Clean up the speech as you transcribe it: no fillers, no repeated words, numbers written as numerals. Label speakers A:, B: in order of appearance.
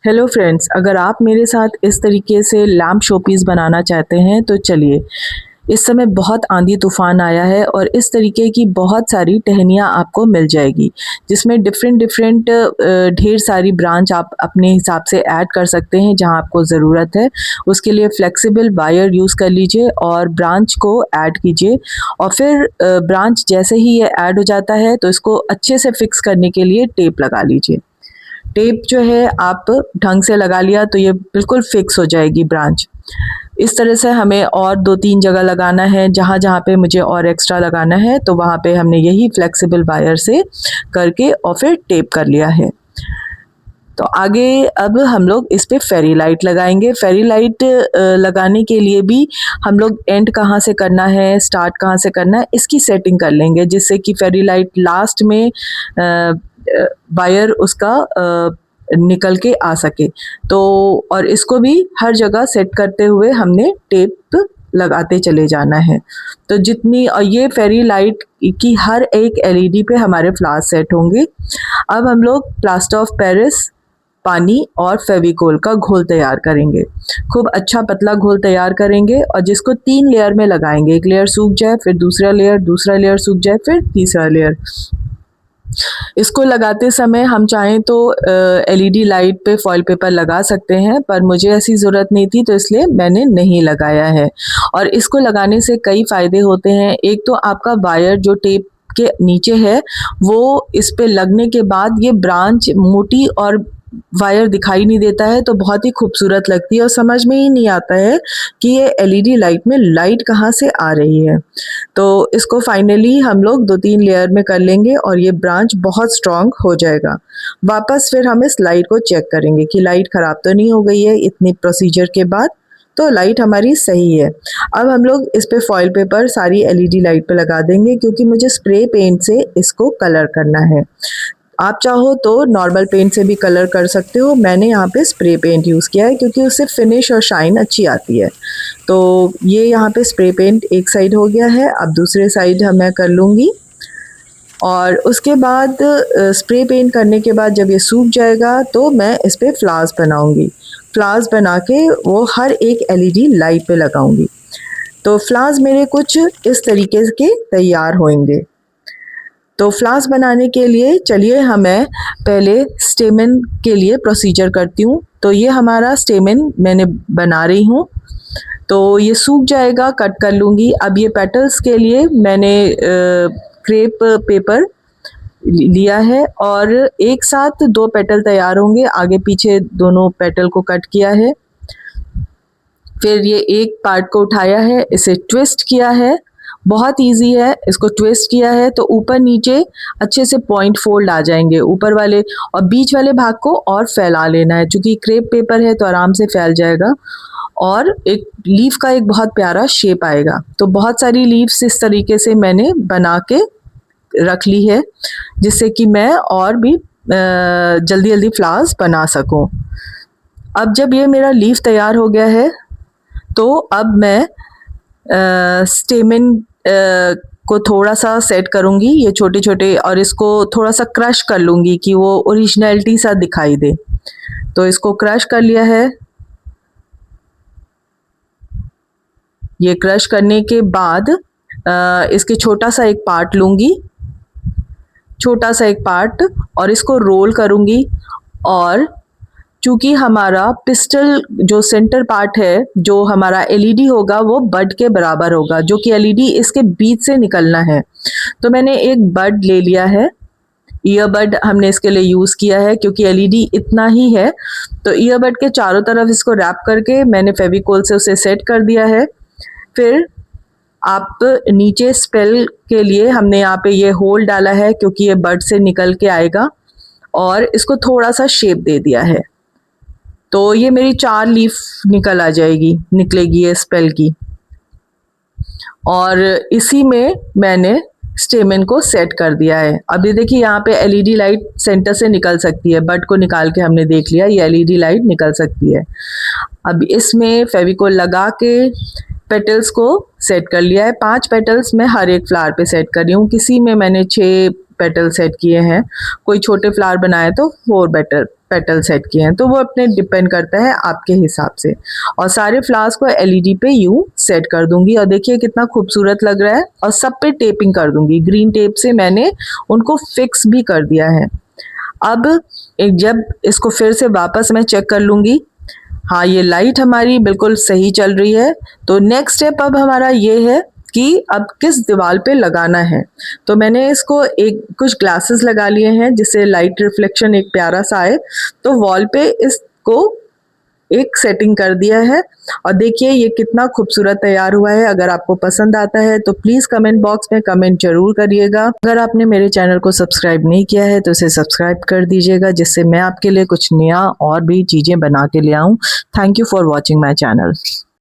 A: Hello friends, अगर आप मेरे साथ इस तरीके से लैम्प शोपीस बनाना चाहते हैं तो चलिए। इस समय बहुत आंधी तूफान आया है और इस तरीके की बहुत सारी टहनियाँ आपको मिल जाएगी, जिसमें डिफरेंट डिफरेंट ढेर सारी ब्रांच आप अपने हिसाब से ऐड कर सकते हैं जहां आपको ज़रूरत है। उसके लिए फ्लेक्सिबल वायर यूज़ कर लीजिए और ब्रांच को ऐड कीजिए। और फिर ब्रांच जैसे ही ये ऐड हो जाता है तो इसको अच्छे से फिक्स करने के लिए टेप लगा लीजिए। टेप जो है आप ढंग से लगा लिया तो ये बिल्कुल फिक्स हो जाएगी ब्रांच। इस तरह से हमें और 2-3 जगह लगाना है, जहाँ-जहाँ पे मुझे और एक्स्ट्रा लगाना है तो वहाँ पे हमने यही फ्लेक्सिबल वायर से करके और फिर टेप कर लिया है। तो आगे अब हम लोग इस पे फेरी लाइट लगाएंगे। फेरी लाइट लगाने के लिए भी हम लोग एंड कहाँ से करना है, स्टार्ट कहाँ से करना है, इसकी सेटिंग कर लेंगे, जिससे कि फेरी लाइट लास्ट में वायर उसका निकल के आ सके। तो और इसको भी हर जगह सेट करते हुए हमने टेप लगाते चले जाना है। तो जितनी और ये फेरी लाइट की हर एक एलईडी पे हमारे फ्लावर्स सेट होंगे। अब हम लोग प्लास्टर ऑफ पेरिस, पानी और फेविकोल का घोल तैयार करेंगे। खूब अच्छा पतला घोल तैयार करेंगे और जिसको 3 लेयर में लगाएंगे। एक लेयर सूख जाए, फिर दूसरा लेयर सूख जाए, फिर तीसरा लेयर। इसको लगाते समय हम चाहें तो एलईडी लाइट पे फॉइल पेपर लगा सकते हैं, पर मुझे ऐसी ज़रूरत नहीं थी तो इसलिए मैंने नहीं लगाया है। और इसको लगाने से कई फ़ायदे होते हैं। एक तो आपका वायर जो टेप के नीचे है वो इस पे लगने के बाद ये ब्रांच मोटी और वायर दिखाई नहीं देता है, तो बहुत ही खूबसूरत लगती है और समझ में ही नहीं आता है कि ये एलईडी लाइट में लाइट कहाँ से आ रही है। तो इसको फाइनली हम लोग 2-3 लेयर में कर लेंगे और ये ब्रांच बहुत स्ट्रॉन्ग हो जाएगा। वापस फिर हम इस लाइट को चेक करेंगे कि लाइट ख़राब तो नहीं हो गई है इतनी प्रोसीजर के बाद। तो लाइट हमारी सही है। अब हम लोग इस पे फॉइल पेपर सारी एलईडी लाइट पे लगा देंगे, क्योंकि मुझे स्प्रे पेंट से इसको कलर करना है। आप चाहो तो नॉर्मल पेंट से भी कलर कर सकते हो। मैंने यहाँ पे स्प्रे पेंट यूज़ किया है क्योंकि उससे फिनिश और शाइन अच्छी आती है। तो ये यहाँ पे स्प्रे पेंट एक साइड हो गया है। अब दूसरे साइड मैं कर लूँगी और उसके बाद स्प्रे पेंट करने के बाद जब ये सूख जाएगा तो मैं इस पे फ्लावर्स बनाऊँगी। फ्लावर्स बना के वो हर एक एलईडी लाइट पे लगाऊँगी। तो फ्लावर्स मेरे कुछ इस तरीके के तैयार होंगे। तो फ्लावर्स बनाने के लिए चलिए मैं पहले स्टेमन के लिए प्रोसीजर करती हूँ। तो ये हमारा स्टेमन मैंने बना रही हूँ। तो ये सूख जाएगा, कट कर लूँगी। अब ये पेटल्स के लिए मैंने क्रेप पेपर लिया है और एक साथ 2 पेटल तैयार होंगे। आगे पीछे दोनों पेटल को कट किया है। फिर ये एक पार्ट को उठाया है, इसे ट्विस्ट किया है। बहुत इजी है। इसको ट्विस्ट किया है तो ऊपर नीचे अच्छे से पॉइंट फोल्ड आ जाएंगे ऊपर वाले, और बीच वाले भाग को और फैला लेना है। चूँकि क्रेप पेपर है तो आराम से फैल जाएगा और एक लीफ का एक बहुत प्यारा शेप आएगा। तो बहुत सारी लीव्स इस तरीके से मैंने बना के रख ली है, जिससे कि मैं और भी जल्दी जल्दी फ्लावर्स बना सकूं। अब जब ये मेरा लीफ तैयार हो गया है तो अब मैं स्टेमन को थोड़ा सा सेट करूँगी, ये छोटे छोटे, और इसको थोड़ा सा क्रश कर लूँगी कि वो ओरिजिनलिटी सा दिखाई दे। तो इसको क्रश कर लिया है। ये क्रश करने के बाद इसके छोटा सा एक पार्ट लूँगी, छोटा सा एक पार्ट, और इसको रोल करूँगी। और चूँकि हमारा पिस्टल जो सेंटर पार्ट है, जो हमारा एलईडी होगा वो बड के बराबर होगा, जो कि एलईडी इसके बीच से निकलना है। तो मैंने एक बड ले लिया है। ईयरबड हमने इसके लिए यूज़ किया है क्योंकि एलईडी इतना ही है। तो ईयरबड के चारों तरफ इसको रैप करके मैंने फेविकोल से उसे सेट कर दिया है। फिर आप नीचे स्पेल के लिए हमने यहाँ पे ये होल डाला है क्योंकि ये बड से निकल के आएगा, और इसको थोड़ा सा शेप दे दिया है। तो ये मेरी 4 लीफ निकलेगी ये स्पेल की। और इसी में मैंने स्टेमन को सेट कर दिया है। अब ये देखिए यहाँ पे एलईडी लाइट सेंटर से निकल सकती है। बड को निकाल के हमने देख लिया, ये एलईडी लाइट निकल सकती है। अब इसमें फेविकोल लगा के पेटल्स को सेट कर लिया है। 5 पेटल्स मैं हर एक फ्लावर पे सेट कर रही हूँ। किसी में मैंने 6 पेटल सेट किए हैं, कोई छोटे फ्लावर बनाए तो 4 पेटल सेट किए हैं, तो वो अपने डिपेंड करता है आपके हिसाब से। और सारे फ्लावर्स को एलईडी पे यूं सेट कर दूंगी और देखिए कितना खूबसूरत लग रहा है। और सब पे टेपिंग कर दूंगी, ग्रीन टेप से मैंने उनको फिक्स भी कर दिया है। अब जब इसको फिर से वापस मैं चेक कर लूँगी, हाँ ये लाइट हमारी बिल्कुल सही चल रही है। तो नेक्स्ट स्टेप अब हमारा ये है कि अब किस दीवार पे लगाना है। तो मैंने इसको कुछ ग्लासेस लगा लिए हैं जिससे लाइट रिफ्लेक्शन एक प्यारा सा आए। तो वॉल पे इसको एक सेटिंग कर दिया है और देखिए ये कितना खूबसूरत तैयार हुआ है। अगर आपको पसंद आता है तो प्लीज़ कमेंट बॉक्स में कमेंट जरूर करिएगा। अगर आपने मेरे चैनल को सब्सक्राइब नहीं किया है तो इसे सब्सक्राइब कर दीजिएगा, जिससे मैं आपके लिए कुछ नया और भी चीज़ें बना के ले आऊँ। Thank you for watching my channel.